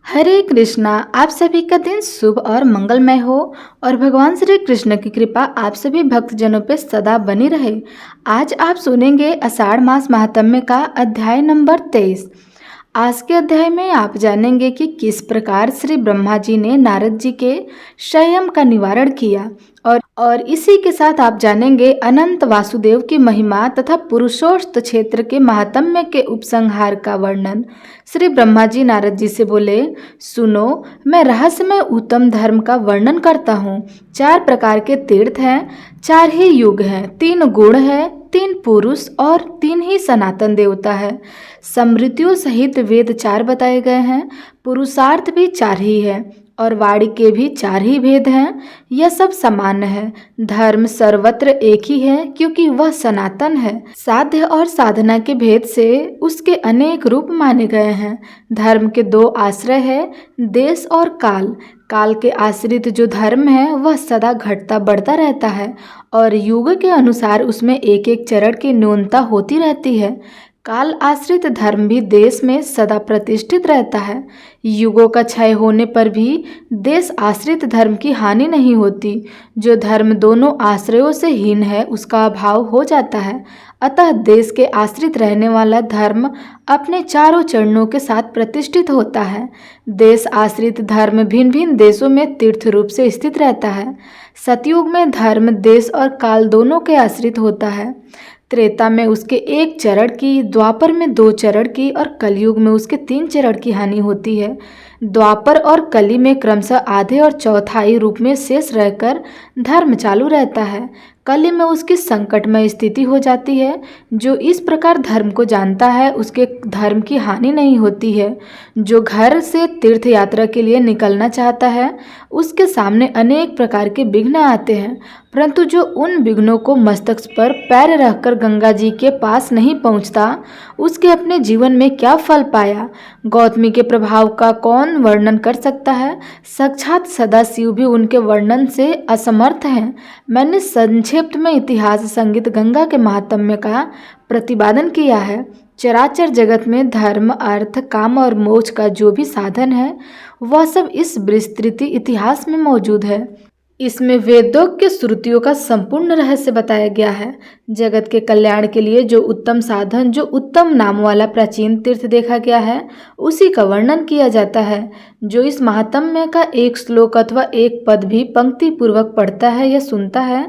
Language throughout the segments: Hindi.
हरे कृष्णा। आप सभी का दिन शुभ और मंगलमय हो और भगवान श्री कृष्ण की कृपा आप सभी भक्तजनों पे सदा बनी रहे। आज आप सुनेंगे आषाढ़ मास महात्म्य का अध्याय नंबर 23। आज के अध्याय में आप जानेंगे कि किस प्रकार श्री ब्रह्मा जी ने नारद जी के संयम का निवारण किया और इसी के साथ आप जानेंगे अनंत वासुदेव की महिमा तथा पुरुषोत्त क्षेत्र के महात्म्य के उपसंहार का वर्णन। श्री ब्रह्मा जी नारद जी से बोले, सुनो, मैं रहस्यमय उत्तम धर्म का वर्णन करता हूँ। 4 प्रकार के तीर्थ हैं, 4 ही युग हैं, 3 गुण हैं, 3 पुरुष और 3 ही सनातन देवता है। स्मृतियों सहित वेद 4 बताए गए हैं, पुरुषार्थ भी 4 ही है और वाणी के भी 4 ही भेद हैं। यह सब समान है। धर्म सर्वत्र एक ही है क्योंकि वह सनातन है। साध्य और साधना के भेद से उसके अनेक रूप माने गए हैं। धर्म के 2 आश्रय है, देश और काल। काल के आश्रित जो धर्म है वह सदा घटता बढ़ता रहता है और युग के अनुसार उसमें एक एक चरण की न्यूनता होती रहती है। काल आश्रित धर्म भी देश में सदा प्रतिष्ठित रहता है। युगों का क्षय होने पर भी देश आश्रित धर्म की हानि नहीं होती। जो धर्म दोनों आश्रयों से हीन है उसका अभाव हो जाता है। अतः देश के आश्रित रहने वाला धर्म अपने चारों चरणों के साथ प्रतिष्ठित होता है। देश आश्रित धर्म भिन्न भिन्न देशों में तीर्थ रूप से स्थित रहता है। सतयुग में धर्म देश और काल दोनों के आश्रित होता है। त्रेता में उसके 1 चरण की, द्वापर में 2 चरण की और कलयुग में उसके 3 चरण की हानि होती है। द्वापर और कली में क्रमशः आधे और चौथाई रूप में शेष रहकर धर्म चालू रहता है। कली में उसकी संकटमय स्थिति हो जाती है। जो इस प्रकार धर्म को जानता है उसके धर्म की हानि नहीं होती है। जो घर से तीर्थ यात्रा के लिए निकलना चाहता है उसके सामने अनेक प्रकार के विघ्न आते हैं, परंतु जो उन विघ्नों को मस्तक पर पैर रखकर गंगा जी के पास नहीं पहुंचता उसके अपने जीवन में क्या फल पाया। गौतमी के प्रभाव का कौन वर्णन कर सकता है। साक्षात सदाशिव भी उनके वर्णन से असमर्थ हैं। मैंने संक्षिप्त में इतिहास संगीत गंगा के महात्म्य का प्रतिपादन किया है। चराचर जगत में धर्म अर्थ काम और मोक्ष का जो भी साधन है वह सब इस विस्तृत इतिहास में मौजूद है। इसमें वेदों के श्रुतियों का संपूर्ण रहस्य बताया गया है। जगत के कल्याण के लिए जो उत्तम साधन, जो उत्तम नाम वाला प्राचीन तीर्थ देखा गया है उसी का वर्णन किया जाता है। जो इस महात्म्य का एक श्लोक अथवा एक पद भी पंक्ति पूर्वक पढ़ता है या सुनता है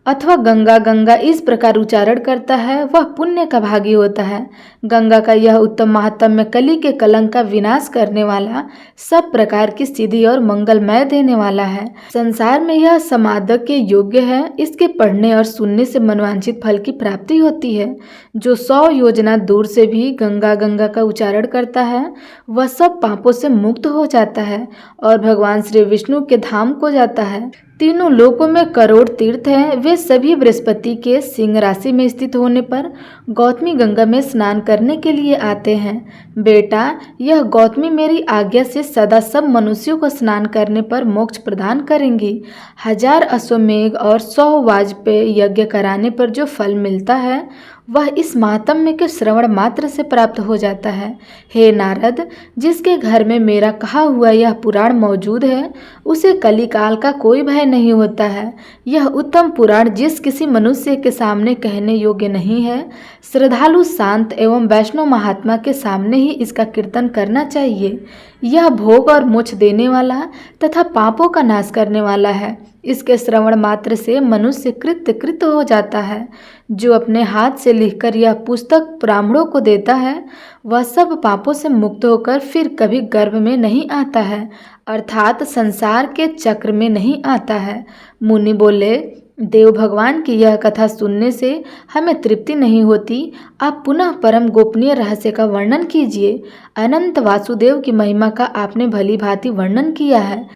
अथवा गंगा गंगा इस प्रकार उच्चारण करता है वह पुण्य का भागी होता है। गंगा का यह उत्तम महात्म्य कली के कलंक का विनाश करने वाला, सब प्रकार की सिद्धि और मंगलमय देने वाला है। संसार में यह समादक के योग्य है। इसके पढ़ने और सुनने से मनवांछित फल की प्राप्ति होती है। जो 100 योजना दूर से भी गंगा गंगा का उच्चारण करता है वह सब पापों से मुक्त हो जाता है और भगवान श्री विष्णु के धाम को जाता है। तीनों लोकों में करोड़ तीर्थ हैं। वे सभी बृहस्पति के सिंह राशि में स्थित होने पर गौतमी गंगा में स्नान करने के लिए आते हैं। बेटा, यह गौतमी मेरी आज्ञा से सदा सब मनुष्यों को स्नान करने पर मोक्ष प्रदान करेंगी। 1000 अश्वमेघ और 100 वाजपेय यज्ञ कराने पर जो फल मिलता है वह इस महात्म्य के श्रवण मात्र से प्राप्त हो जाता है। हे नारद, जिसके घर में मेरा कहा हुआ यह पुराण मौजूद है उसे कलिकाल का कोई भय नहीं होता है। यह उत्तम पुराण जिस किसी मनुष्य के सामने कहने योग्य नहीं है, श्रद्धालु शांत एवं वैष्णव महात्मा के सामने ही इसका कीर्तन करना चाहिए। यह भोग और मोक्ष देने वाला तथा पापों का नाश करने वाला है। इसके श्रवण मात्र से मनुष्य कृत हो जाता है। जो अपने हाथ से लिखकर यह पुस्तक ब्राह्मणों को देता है वह सब पापों से मुक्त होकर फिर कभी गर्भ में नहीं आता है, अर्थात संसार के चक्र में नहीं आता है। मुनि बोले, देव भगवान की यह कथा सुनने से हमें तृप्ति नहीं होती। आप पुनः परम गोपनीय रहस्य का वर्णन कीजिए। अनंत वासुदेव की महिमा का आपने भली भांति वर्णन किया है,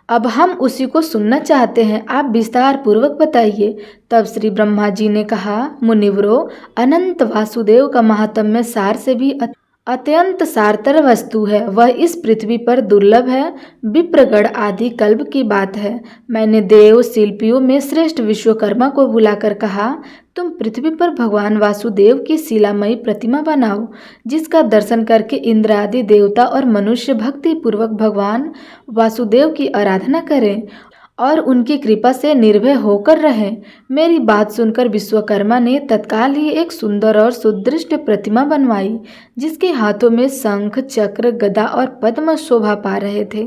अब हम उसी को सुनना चाहते हैं। आप विस्तार पूर्वक बताइए। तब श्री ब्रह्मा जी ने कहा, मुनिवरों, अनंत वासुदेव का महात्म्य सार से भी अत्यंत सारतर वस्तु है, वह इस पृथ्वी पर दुर्लभ है। विप्रगढ़ आदि कल्प की बात है। मैंने देव शिल्पियों में श्रेष्ठ विश्वकर्मा को बुलाकर कहा, तुम पृथ्वी पर भगवान वासुदेव की शिलामयी प्रतिमा बनाओ, जिसका दर्शन करके इंद्र आदि देवता और मनुष्य भक्ति पूर्वक भगवान वासुदेव की आराधना करें और उनकी कृपा से निर्भय होकर रहें। मेरी बात सुनकर विश्वकर्मा ने तत्काल ही एक सुंदर और सुदृढ़ प्रतिमा बनवाई, जिसके हाथों में शंख, चक्र, गदा और पद्म शोभा पा रहे थे।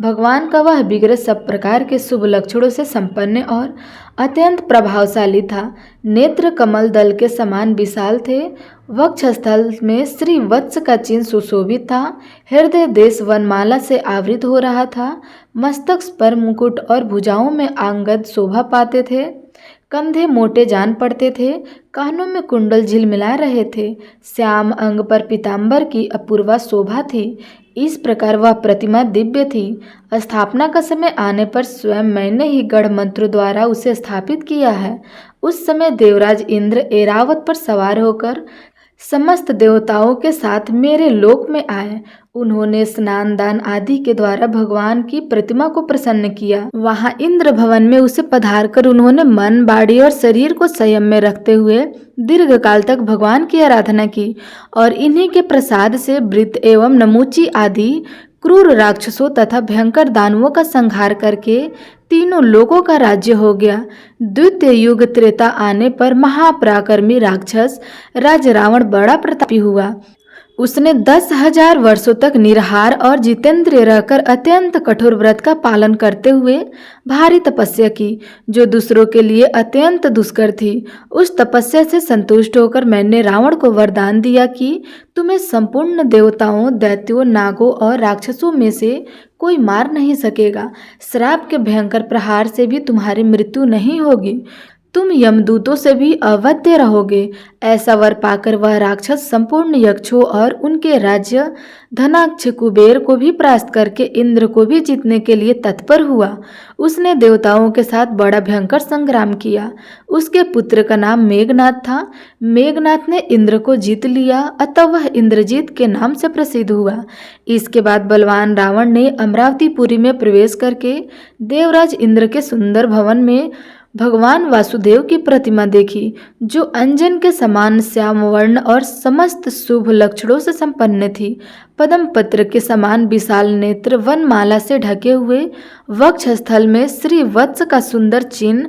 भगवान का वह विग्रह सब प्रकार के शुभ लक्षणों से संपन्न और अत्यंत प्रभावशाली था। नेत्र कमल दल के समान विशाल थे। वक्षस्थल में श्री वत्स का चिन्ह सुशोभित था। हृदय देश वनमाला से आवृत हो रहा था। मस्तक पर मुकुट और भुजाओं में आंगद शोभा पाते थे। कंधे मोटे जान पड़ते थे। कानों में कुंडल झिलमिला रहे थे। श्याम अंग पर पीतांबर की अपूर्वा शोभा थी। इस प्रकार वह प्रतिमा दिव्य थी। स्थापना का समय आने पर स्वयं मैंने ही गढ़ मंत्रों द्वारा उसे स्थापित किया है। उस समय देवराज इंद्र ऐरावत पर सवार होकर समस्त देवताओं के साथ मेरे लोक में आए। उन्होंने स्नान दान आदि के द्वारा भगवान की प्रतिमा को प्रसन्न किया। वहां इंद्र भवन में उसे पधार कर उन्होंने मन, बाड़ी और शरीर को संयम में रखते हुए दीर्घ काल तक भगवान की आराधना की और इन्हीं के प्रसाद से वृत्त एवं नमूची आदि क्रूर राक्षसों तथा भयंकर दानवों का संहार करके तीनों लोगों का राज्य हो गया। द्वितीय युग त्रेता आने पर महापराक्रमी राक्षस राज रावण बड़ा प्रतापी हुआ। उसने 10,000 वर्षों तक निराहार और जितेंद्रिय रहकर अत्यंत कठोर व्रत का पालन करते हुए भारी तपस्या की, जो दूसरों के लिए अत्यंत दुष्कर थी। उस तपस्या से संतुष्ट होकर मैंने रावण को वरदान दिया कि तुम्हें संपूर्ण देवताओं, दैत्यों, नागों और राक्षसों में से कोई मार नहीं सकेगा। श्राप के भयंकर प्रहार से भी तुम्हारी मृत्यु नहीं होगी। तुम यमदूतों से भी अवध्य रहोगे। ऐसा वर पाकर वह राक्षस संपूर्ण यक्षों और उनके राज्य धनाक्ष कुबेर को भी परास्त करके इंद्र को भी जीतने के लिए तत्पर हुआ। उसने देवताओं के साथ बड़ा भयंकर संग्राम किया। उसके पुत्र का नाम मेघनाथ था। मेघनाथ ने इंद्र को जीत लिया, अतः वह इंद्रजीत के नाम से प्रसिद्ध हुआ। इसके बाद बलवान रावण ने अमरावतीपुरी में प्रवेश करके देवराज इंद्र के सुंदर भवन में भगवान वासुदेव की प्रतिमा देखी, जो अंजन के समान श्याम वर्ण और समस्त शुभ लक्षणों से संपन्न थी। पद्म पत्र के समान विशाल नेत्र, वनमाला से ढके हुए वक्षस्थल में श्री वत्स का सुंदर चिन्ह,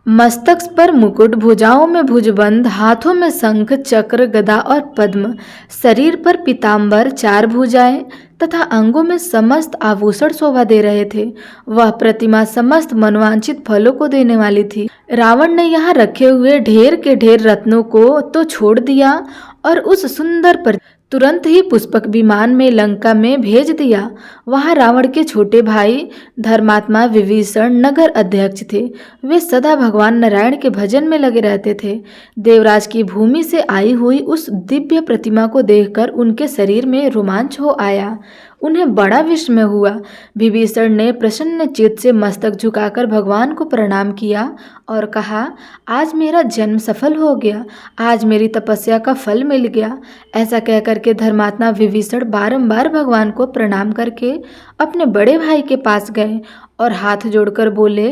मस्तक पर मुकुट, भुजाओं में भुजबंद, हाथों में शंख, चक्र, गदा और पद्म, शरीर पर पीतांबर, 4 भुजाएं तथा अंगों में समस्त आभूषण शोभा दे रहे थे। वह प्रतिमा समस्त मनवांछित फलों को देने वाली थी। रावण ने यहाँ रखे हुए ढेर के ढेर रत्नों को तो छोड़ दिया और उस सुंदर पर तुरंत ही पुष्पक विमान में लंका में भेज दिया। वहां रावण के छोटे भाई धर्मात्मा विभीषण नगर अध्यक्ष थे। वे सदा भगवान नारायण के भजन में लगे रहते थे। देवराज की भूमि से आई हुई उस दिव्य प्रतिमा को देखकर उनके शरीर में रोमांच हो आया। उन्हें बड़ा विस्मय हुआ। विभीषण ने प्रसन्न चित्त से मस्तक झुकाकर भगवान को प्रणाम किया और कहा, आज मेरा जन्म सफल हो गया, आज मेरी तपस्या का फल मिल गया। ऐसा कहकर के धर्मात्मा विभीषण बारंबार भगवान को प्रणाम करके अपने बड़े भाई के पास गए और हाथ जोड़कर बोले,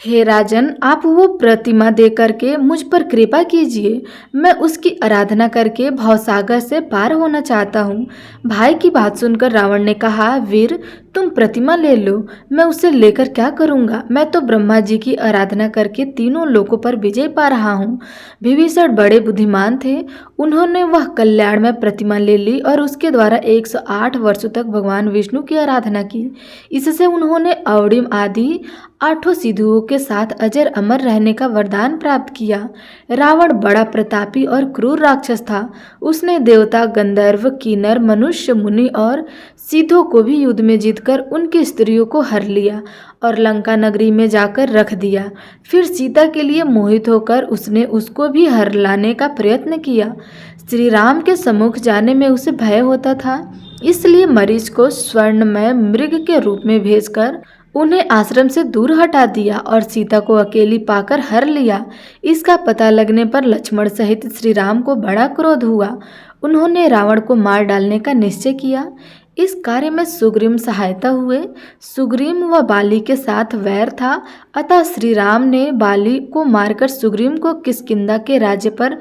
हे राजन, आप वो प्रतिमा दे करके मुझ पर कृपा कीजिए। मैं उसकी आराधना करके भवसागर से पार होना चाहता हूँ। भाई की बात सुनकर रावण ने कहा, वीर, तुम प्रतिमा ले लो, मैं उसे लेकर क्या करूँगा? मैं तो ब्रह्मा जी की आराधना करके तीनों लोकों पर विजय पा रहा हूँ। विभीषण बड़े बुद्धिमान थे। उन्होंने वह कल्याणमय प्रतिमा ले ली और उसके द्वारा 108 वर्षों तक भगवान विष्णु की आराधना की। इससे उन्होंने अवडिम आदि 8 सिद्धुओं के साथ अजर अमर रहने का वरदान प्राप्त किया। रावण बड़ा प्रतापी और क्रूर राक्षस था। उसने देवता, गंधर्व, किन्नर, मनुष्य, मुनि और सिद्धों को भी युद्ध में जीतकर उनकी स्त्रियों को हर लिया और लंका नगरी में जाकर रख दिया। फिर सीता के लिए मोहित होकर उसने उसको भी हर लाने का प्रयत्न किया। श्री राम के सम्मुख जाने में उसे भय होता था, इसलिए मरीच को स्वर्णमय मृग के रूप में भेजकर उन्हें आश्रम से दूर हटा दिया और सीता को अकेली पाकर हर लिया। इसका पता लगने पर लक्ष्मण सहित श्री राम को बड़ा क्रोध हुआ। उन्होंने रावण को मार डालने का निश्चय किया। इस कार्य में सुग्रीव सहायता हुए। सुग्रीव व बाली के साथ वैर था, अतः श्री राम ने बाली को मारकर सुग्रीव को किष्किंधा के राज्य पर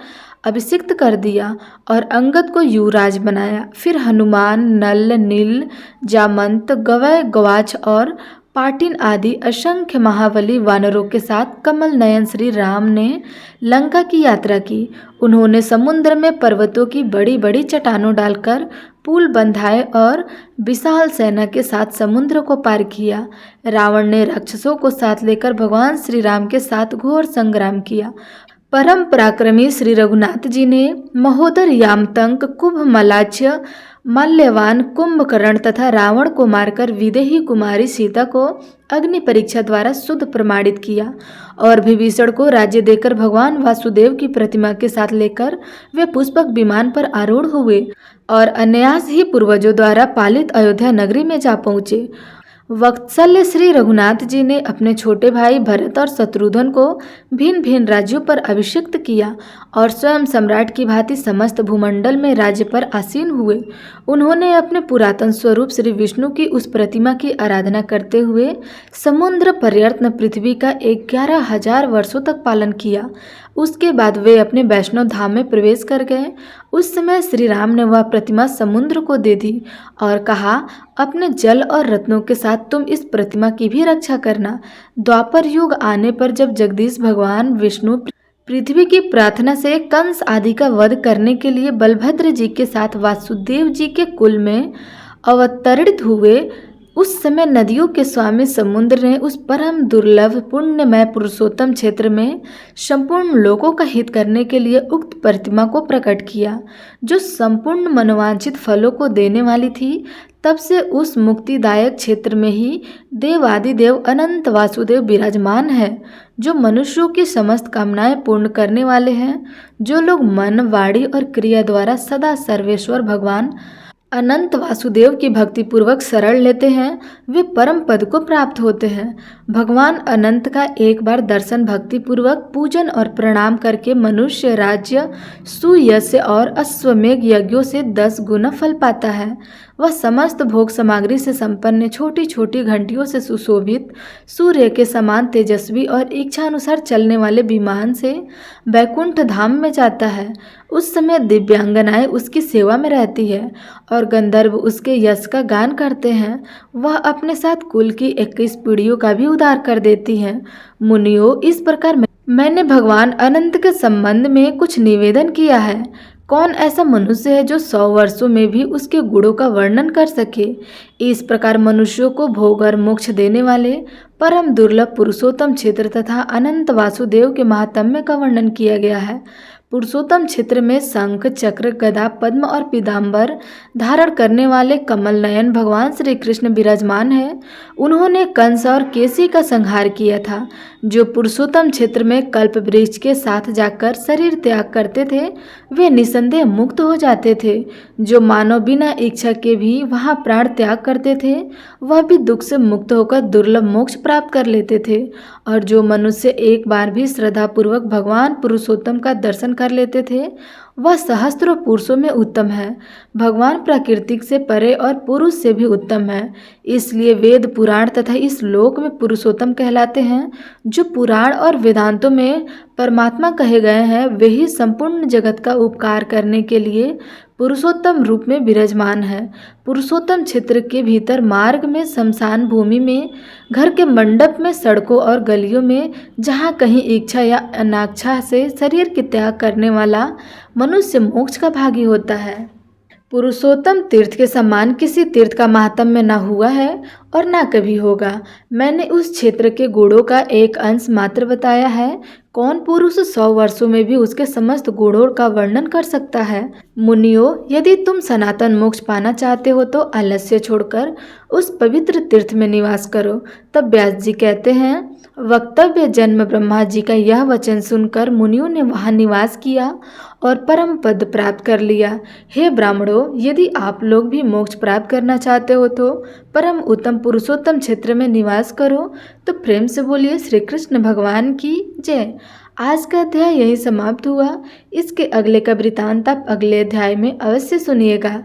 अभिषिक्त कर दिया और अंगद को युवराज बनाया। फिर हनुमान, नल, नील, जामंत, गवय, गवाक्ष और पाटिन आदि असंख्य महाबली वानरों के साथ कमल नयन श्री राम ने लंका की यात्रा की। उन्होंने समुद्र में पर्वतों की बड़ी बड़ी चट्टानों डालकर पुल बंधाए और विशाल सेना के साथ समुद्र को पार किया। रावण ने राक्षसों को साथ लेकर भगवान श्री राम के साथ घोर संग्राम किया। परम पराक्रमी श्री रघुनाथ जी ने महोदर, यामतंक, कुंभ, मलाच्य, मल्यवान, कुंभकर्ण तथा रावण को मारकर विदेही कुमारी सीता को अग्नि परीक्षा द्वारा शुद्ध प्रमाणित किया और विभीषण को राज्य देकर भगवान वासुदेव की प्रतिमा के साथ लेकर वे पुष्पक विमान पर आरूढ़ हुए और अनायास ही पूर्वजों द्वारा पालित अयोध्या नगरी में जा पहुँचे। वत्सल्य श्री रघुनाथ जी ने अपने छोटे भाई भरत और शत्रुघ्न को भिन्न भिन्न राज्यों पर अभिषिक्त किया और स्वयं सम्राट की भांति समस्त भूमंडल में राज्य पर आसीन हुए। उन्होंने अपने पुरातन स्वरूप श्री विष्णु की उस प्रतिमा की आराधना करते हुए समुद्र पर्यंत पृथ्वी का 11,000 वर्षों तक पालन किया। उसके बाद वे अपने वैष्णव धाम में प्रवेश कर गए। उस समय श्री राम ने वह प्रतिमा समुद्र को दे दी और कहा, अपने जल और रत्नों के साथ तुम इस प्रतिमा की भी रक्षा करना। द्वापर युग आने पर जब जगदीश भगवान विष्णु पृथ्वी की प्रार्थना से कंस आदि का वध करने के लिए बलभद्र जी के साथ वासुदेव जी के कुल में अवतरित हुए, उस समय नदियों के स्वामी समुद्र ने उस परम दुर्लभ पुण्यमय पुरुषोत्तम क्षेत्र में संपूर्ण लोगों का हित करने के लिए उक्त प्रतिमा को प्रकट किया, जो संपूर्ण मनोवांछित फलों को देने वाली थी। तब से उस मुक्तिदायक क्षेत्र में ही देवादिदेव अनंत वासुदेव विराजमान है, जो मनुष्यों की समस्त कामनाएं पूर्ण करने वाले हैं। जो लोग मन, वाणी और क्रिया द्वारा सदा सर्वेश्वर भगवान अनंत वासुदेव की भक्ति पूर्वक शरण लेते हैं, वे परम पद को प्राप्त होते हैं। भगवान अनंत का एक बार दर्शन भक्ति पूर्वक पूजन और प्रणाम करके मनुष्य राज्य, सुयश और अश्वमेघ यज्ञों से 10 गुना फल पाता है। वह समस्त भोग सामग्री से संपन्न, छोटी छोटी घंटियों से सुशोभित, सूर्य के समान तेजस्वी और इच्छानुसार चलने वाले विमान से वैकुंठ धाम में जाता है। उस समय दिव्यांगनाएं उसकी सेवा में रहती है और गंधर्व उसके यश का गान करते हैं। वह अपने साथ कुल की 21 पीढ़ियों का भी उद्धार कर देती हैं। मुनियों, इस प्रकार मैंने भगवान अनंत के संबंध में कुछ निवेदन किया है। कौन ऐसा मनुष्य है जो 100 वर्षों में भी उसके गुणों का वर्णन कर सके। इस प्रकार मनुष्यों को भोग और मोक्ष देने वाले परम दुर्लभ पुरुषोत्तम क्षेत्र तथा अनंत वासुदेव के महात्म्य का वर्णन किया गया है। पुरुषोत्तम क्षेत्र में शंख, चक्र, गदा, पद्म और पीताम्बर धारण करने वाले कमल नयन भगवान श्री कृष्ण विराजमान है। उन्होंने कंस और केसी का संहार किया था। जो पुरुषोत्तम क्षेत्र में कल्प वृक्ष के साथ जाकर शरीर त्याग करते थे, वे निसंदेह मुक्त हो जाते थे। जो मानव बिना इच्छा के भी वहाँ प्राण त्याग करते थे, वह भी दुख से मुक्त होकर दुर्लभ मोक्ष प्राप्त कर लेते थे। और जो मनुष्य एक बार भी श्रद्धापूर्वक भगवान पुरुषोत्तम का दर्शन कर लेते थे, वह सहस्त्रों पुरुषों में उत्तम है। भगवान प्राकृतिक से परे और पुरुष से भी उत्तम है। इसलिए वेद, पुराण तथा इस लोक में पुरुषोत्तम कहलाते हैं। जो पुराण और वेदांतों में परमात्मा कहे गए हैं, वे ही संपूर्ण जगत का उपकार करने के लिए पुरुषोत्तम रूप में विराजमान है। पुरुषोत्तम क्षेत्र के भीतर मार्ग में, शमशान भूमि में, घर के मंडप में, सड़कों और गलियों में, जहाँ कहीं इच्छा या अनाच्छा से शरीर के त्याग करने वाला मनुष्य मोक्ष का भागी होता है। पुरुषोत्तम तीर्थ के समान किसी तीर्थ का महात्म्य न हुआ है और न कभी होगा। मैंने उस क्षेत्र के गुणों का एक अंश मात्र बताया है। कौन पुरुष 100 वर्षों में भी उसके समस्त गुणों का वर्णन कर सकता है। मुनियों, यदि तुम सनातन मोक्ष पाना चाहते हो तो आलस्य छोड़कर उस पवित्र तीर्थ में निवास करो। तब व्यास जी कहते हैं, वक्तव्य जन्म ब्रह्मा जी का यह वचन सुनकर मुनियों ने वहाँ निवास किया और परम पद प्राप्त कर लिया। हे ब्राह्मणों, यदि आप लोग भी मोक्ष प्राप्त करना चाहते हो तो परम उत्तम पुरुषोत्तम क्षेत्र में निवास करो। तो प्रेम से बोलिए श्री कृष्ण भगवान की जय। आज का अध्याय यही समाप्त हुआ। इसके अगले का वृतांत आप अगले अध्याय में अवश्य सुनिएगा।